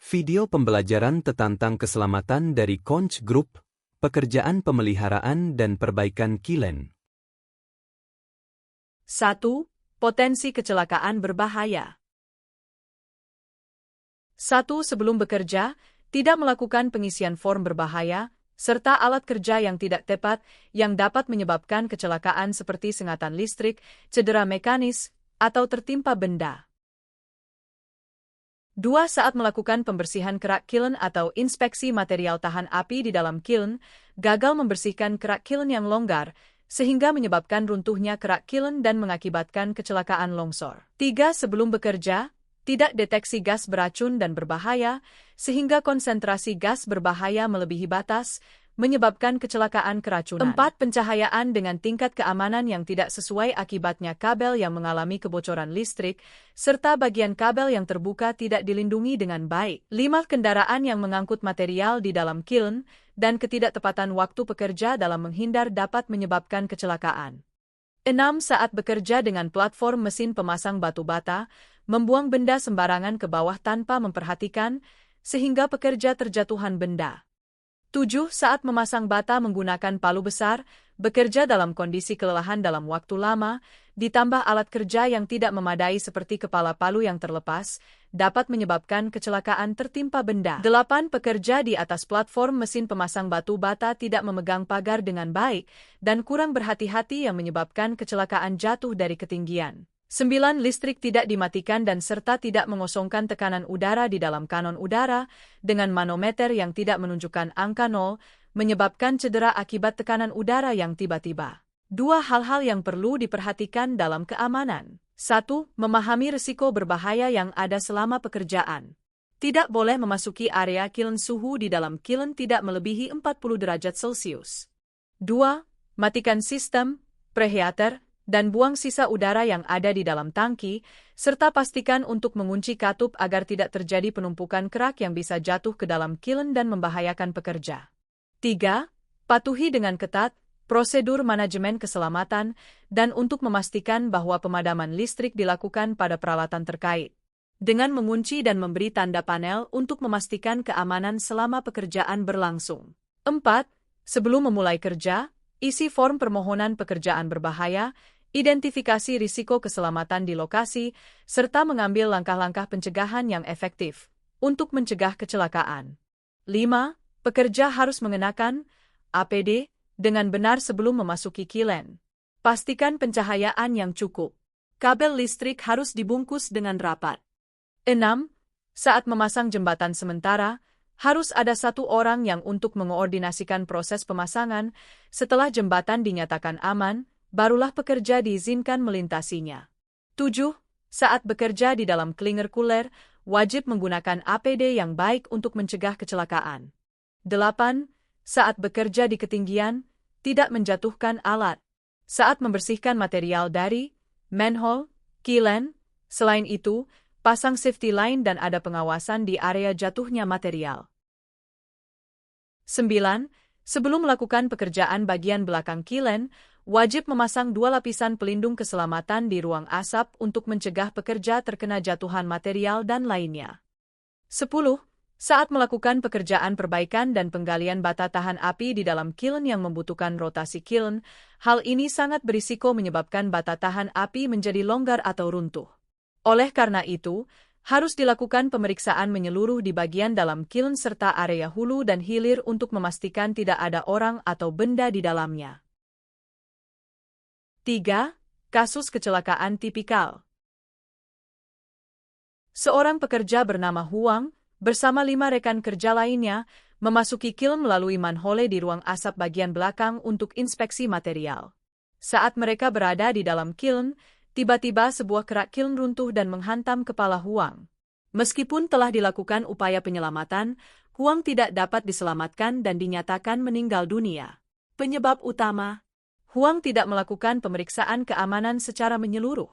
Video pembelajaran tentang keselamatan dari Conch Group, pekerjaan pemeliharaan dan perbaikan kilen. 1. Potensi kecelakaan berbahaya. 1. Sebelum bekerja, tidak melakukan pengisian form berbahaya, serta alat kerja yang tidak tepat yang dapat menyebabkan kecelakaan seperti sengatan listrik, cedera mekanis, atau tertimpa benda. 2. Saat melakukan pembersihan kerak kilen atau inspeksi material tahan api di dalam kilen, gagal membersihkan kerak kilen yang longgar, sehingga menyebabkan runtuhnya kerak kilen dan mengakibatkan kecelakaan longsor. 3. Sebelum bekerja, tidak deteksi gas beracun dan berbahaya, sehingga konsentrasi gas berbahaya melebihi batas, menyebabkan kecelakaan keracunan. 4. Pencahayaan dengan tingkat keamanan yang tidak sesuai akibatnya kabel yang mengalami kebocoran listrik, serta bagian kabel yang terbuka tidak dilindungi dengan baik. 5. Kendaraan yang mengangkut material di dalam kilen, dan ketidaktepatan waktu pekerja dalam menghindar dapat menyebabkan kecelakaan. 6. Saat bekerja dengan platform mesin pemasang batu bata, membuang benda sembarangan ke bawah tanpa memperhatikan, sehingga pekerja terjatuhan benda. 7. Saat memasang bata menggunakan palu besar, bekerja dalam kondisi kelelahan dalam waktu lama, ditambah alat kerja yang tidak memadai seperti kepala palu yang terlepas, dapat menyebabkan kecelakaan tertimpa benda. 8. Pekerja di atas platform mesin pemasang batu bata tidak memegang pagar dengan baik, dan kurang berhati-hati yang menyebabkan kecelakaan jatuh dari ketinggian. 9. Listrik tidak dimatikan dan serta tidak mengosongkan tekanan udara di dalam kanon udara, dengan manometer yang tidak menunjukkan angka 0, menyebabkan cedera akibat tekanan udara yang tiba-tiba. 2. Hal-hal yang perlu diperhatikan dalam keamanan. 1. Memahami risiko berbahaya yang ada selama pekerjaan. Tidak boleh memasuki area kilen, suhu di dalam kilen tidak melebihi 40 derajat Celcius. 2. Matikan sistem preheater dan buang sisa udara yang ada di dalam tangki, serta pastikan untuk mengunci katup agar tidak terjadi penumpukan kerak yang bisa jatuh ke dalam kilen dan membahayakan pekerja. 3. Patuhi dengan ketat prosedur manajemen keselamatan dan untuk memastikan bahwa pemadaman listrik dilakukan pada peralatan terkait, dengan mengunci dan memberi tanda panel untuk memastikan keamanan selama pekerjaan berlangsung. 4. Sebelum memulai kerja, isi form permohonan pekerjaan berbahaya, identifikasi risiko keselamatan di lokasi, serta mengambil langkah-langkah pencegahan yang efektif untuk mencegah kecelakaan. 5. Pekerja harus mengenakan APD dengan benar sebelum memasuki kilen. Pastikan pencahayaan yang cukup. Kabel listrik harus dibungkus dengan rapat. 6. Saat memasang jembatan sementara, harus ada satu orang yang untuk mengoordinasikan proses pemasangan. Setelah jembatan dinyatakan aman, barulah pekerja diizinkan melintasinya. 7. Saat bekerja di dalam klinger cooler, wajib menggunakan APD yang baik untuk mencegah kecelakaan. 8. Saat bekerja di ketinggian, tidak menjatuhkan alat. Saat membersihkan material dari manhole, kilen, selain itu, pasang safety line dan ada pengawasan di area jatuhnya material. 9. Sebelum melakukan pekerjaan bagian belakang kilen, wajib memasang 2 lapisan pelindung keselamatan di ruang asap untuk mencegah pekerja terkena jatuhan material dan lainnya. 10. Saat melakukan pekerjaan perbaikan dan penggalian bata tahan api di dalam kilen yang membutuhkan rotasi kilen, hal ini sangat berisiko menyebabkan bata tahan api menjadi longgar atau runtuh. Oleh karena itu, harus dilakukan pemeriksaan menyeluruh di bagian dalam kilen serta area hulu dan hilir untuk memastikan tidak ada orang atau benda di dalamnya. 3. Kasus kecelakaan tipikal. Seorang pekerja bernama Huang, bersama 5 rekan kerja lainnya, memasuki kilen melalui manhole di ruang asap bagian belakang untuk inspeksi material. Saat mereka berada di dalam kilen, tiba-tiba sebuah kerak kilen runtuh dan menghantam kepala Huang. Meskipun telah dilakukan upaya penyelamatan, Huang tidak dapat diselamatkan dan dinyatakan meninggal dunia. Penyebab utama, Huang tidak melakukan pemeriksaan keamanan secara menyeluruh.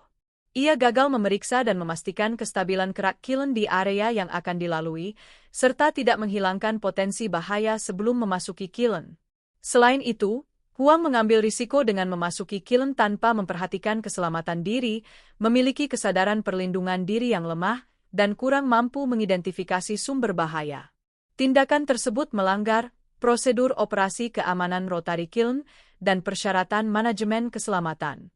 Ia gagal memeriksa dan memastikan kestabilan kerak kilen di area yang akan dilalui, serta tidak menghilangkan potensi bahaya sebelum memasuki kilen. Selain itu, Huang mengambil risiko dengan memasuki kilen tanpa memperhatikan keselamatan diri, memiliki kesadaran perlindungan diri yang lemah, dan kurang mampu mengidentifikasi sumber bahaya. Tindakan tersebut melanggar prosedur operasi keamanan rotary kiln dan persyaratan manajemen keselamatan.